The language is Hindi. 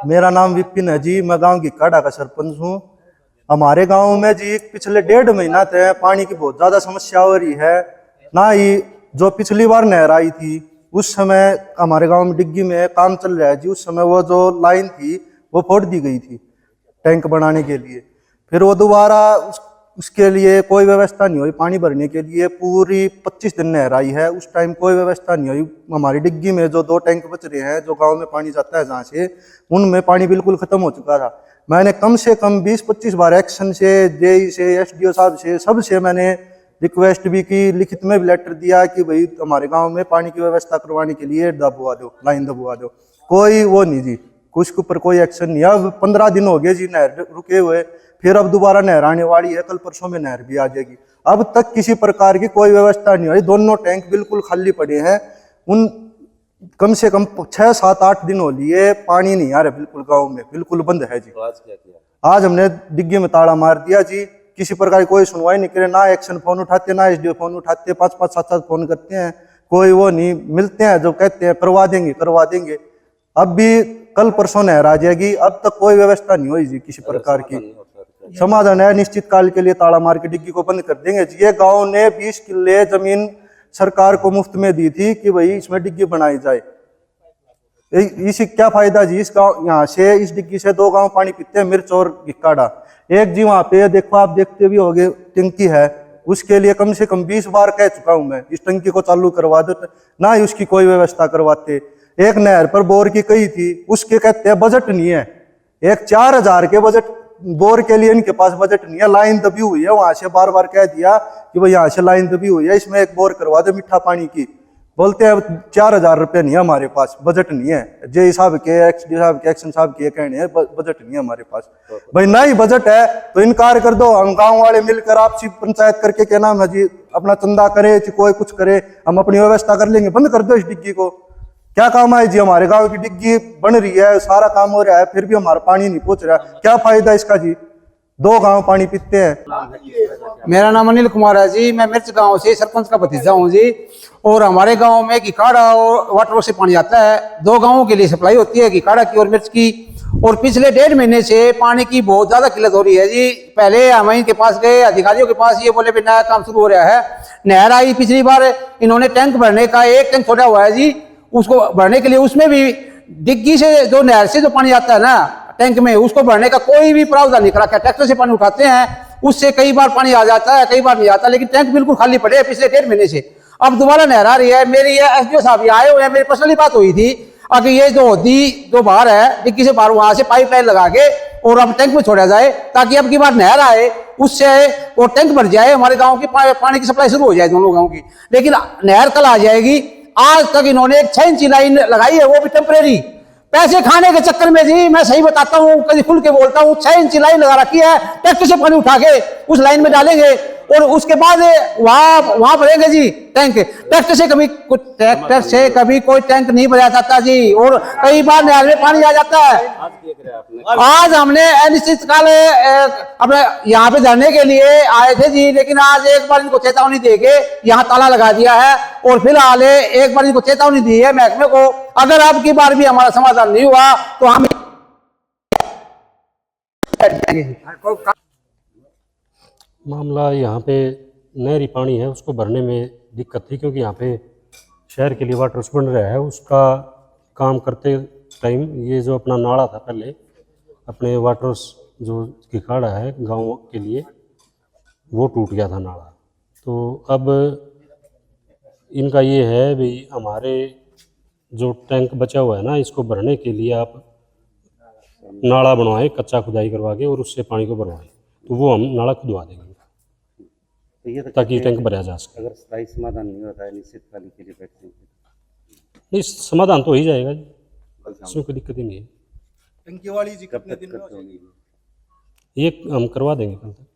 मेरा नाम विपिन है जी। मैं गांव की काड़ा का सरपंच हूँ। हमारे गांव में जी पिछले 1.5 महीना से पानी की बहुत ज्यादा समस्या हो रही है। ना ही जो पिछली बार नहर आई थी उस समय हमारे गांव में डिग्गी में काम चल रहा है जी, उस समय वो जो लाइन थी वो फोड़ दी गई थी टैंक बनाने के लिए। फिर वो दोबारा उसके लिए कोई व्यवस्था नहीं हुई पानी भरने के लिए। पूरी 25 दिन नहर आई है, उस टाइम कोई व्यवस्था नहीं हुई। हमारी डिग्गी में जो 2 टैंक बच रहे हैं जो गांव में पानी जाता है जहाँ से, उनमें पानी बिल्कुल खत्म हो चुका था। मैंने कम से कम 20-25 बार एक्शन से, जेई से, एसडीओ साहब से, सबसे मैंने रिक्वेस्ट भी की, लिखित में भी लेटर दिया कि भाई हमारे गांव में पानी की व्यवस्था करवाने के लिए दबवा दो, लाइन दबवा दो। कोई वो नहीं जी, कुछ के ऊपर कोई एक्शन नहीं। अब 15 दिन हो गए जी नहर रुके हुए। फिर अब दोबारा नहर आने वाली है, कल परसों में नहर भी आ जाएगी। अब तक किसी प्रकार की कोई व्यवस्था नहीं हुई। दोनों टैंक बिल्कुल खाली पड़े हैं। उन कम से कम 6-7-8 दिन हो लिए पानी नहीं आ रहा बिल्कुल गांव में, बिल्कुल बंद है जी। आज क्या किया? आज हमने डिग्गी में ताला मार दिया जी। किसी प्रकार की कोई सुनवाई नहीं करे, ना एक्शन फोन उठाते, ना एसडीओ फोन उठाते। 5-5, 7-7 फोन करते हैं, कोई वो नहीं। मिलते हैं जो कहते हैं करवा देंगे करवा देंगे। अब भी कल परसों नहर आ जाएगी, अब तक कोई व्यवस्था नहीं हुई जी किसी प्रकार की। समाधान है निश्चित काल के लिए ताला मार के डिग्गी को बंद कर देंगे जी। ये गांव ने 20 किले जमीन सरकार को मुफ्त में दी थी कि भाई इसमें डिग्गी बनाई जाए। इसी क्या फायदा जी? इस गांव यहाँ से, इस डिग्गी से 2 गांव पानी पीते हैं, मिर्च और गिक्काड़ा। एक जी वहां पे देखो, आप देखते भी होगे, टंकी है, उसके लिए कम से कम 20 बार कह चुका हूं मैं, इस टंकी को चालू करवा दो, ना ही उसकी कोई व्यवस्था करवाते। एक नहर पर बोर की कही थी, उसके कहते हैं बजट नहीं है। एक 4000 के बजट बोर के लिए इनके पास बजट नहीं है। लाइन दबी हुई है, वहां से बार बार कह दिया कि भाई यहाँ से लाइन दबी हुई है, इसमें एक बोर करवा दो मीठा पानी की। बोलते हैं 4000 रुपये नहीं है हमारे पास, बजट नहीं है। जे साहब के, एक्सडी साहब के, एक्शन साहब के कहने हैं बजट नहीं है हमारे पास। भाई ना ही बजट है तो इनकार कर दो। हम गांव वाले मिलकर आपसी पंचायत करके क्या नाम है जी, अपना चंदा करे, कोई कुछ करे, हम अपनी व्यवस्था कर लेंगे। बंद कर दो इस डिग्गी को। क्या काम है जी? हमारे गांव की डिग्गी बन रही है, सारा काम हो रहा है, फिर भी हमारा पानी नहीं पहुंच रहा। क्या फायदा इसका जी? 2 गांव पानी पीते हैं। मेरा नाम अनिल कुमार है जी। मैं मिर्च गांव से सरपंच का भतीजा हूँ जी। और हमारे गांव में गिकाड़ा और वाटर से पानी आता है। 2 गांवों के लिए सप्लाई होती है, गिकाड़ा की और मिर्च की। और पिछले 1.5 महीने से पानी की बहुत ज्यादा किल्लत हो रही है जी। पहले हम इनके पास गए, अधिकारियों के पास, ये बोले भी नया काम शुरू हो रहा है। नहर आई पिछली बार, इन्होंने टैंक भरने का 1 टैंक छोड़ा हुआ है जी, उसको भरने के लिए। उसमें भी डिग्गी से जो नहर से जो पानी आता है ना टैंक में, उसको भरने का कोई भी प्रावधान नहीं करा। ट्रैक्टर से पानी उठाते हैं, उससे कई बार पानी आ जाता है, कई बार नहीं आता, लेकिन टैंक बिल्कुल खाली पड़े हैं पिछले 1.5 महीने से। अब दोबारा नहर आ रही है। मेरी एसडीओ साहब आए हुए हैं, मेरी पर्सनली बात हुई थी। अगर ये जो होदी जो बाहर है डिग्गी से बाहर, वहां से पाइपलाइन लगा के और अब टैंक में छोड़ा जाए, ताकि अब की बार नहर आए उससे वो टैंक भर जाए, हमारे गाँव की पानी की सप्लाई शुरू हो जाए दोनों गाँव की। लेकिन नहर कल आ जाएगी। आज तक इन्होंने एक 6 इंची लाइन लगाई है, वो भी टेम्परेरी, पैसे खाने के चक्कर में जी। मैं सही बताता हूँ, कभी खुल के बोलता हूँ, 6 इंची लाइन लगा रखी है। ट्रैक्टर से पानी उठा के उस लाइन में डालेंगे और उसके बाद वहां भरेंगे जी टैंक। ट्रैक्टर से कभी कोई टैंक नहीं भरा जाता जी। और कई बार नहर में पानी आ जाता है। आज हमने अनिश्चित काल अपने यहाँ पे धरने के लिए आए थे जी, लेकिन आज एक बार इनको चेतावनी देके यहाँ ताला लगा दिया है। और फिलहाल एक बार इनको चेतावनी दी है महकमे को, अगर अब की बार भी हमारा समाधान नहीं हुआ तो हम मामला यहाँ पे नहरी पानी है, उसको भरने में दिक्कत थी, क्योंकि यहाँ पे शहर के लिए वाटर बन रहा है। उसका काम करते टाइम ये जो अपना नाला था पहले, अपने वाटर जो गिकाड़ा है गांव के लिए, वो टूट गया था नाला। तो अब इनका ये है भाई, हमारे जो टैंक बचा हुआ है ना, इसको भरने के लिए आप नाला बनवाएं, कच्चा खुदाई करवा के, और उससे पानी को भरवाएं, तो वो हम नाला खुदवा देंगे ताकि टैंक भरा जा सके। अगर स्थायी समाधान नहीं होता है निश्चित काल के लिए बैठने नहीं, समाधान तो हो ही जाएगा जी, इसमें कोई दिक्कत ही नहीं है। टंकी वाली जी कब तक होगी? ये हम करवा देंगे कल तक।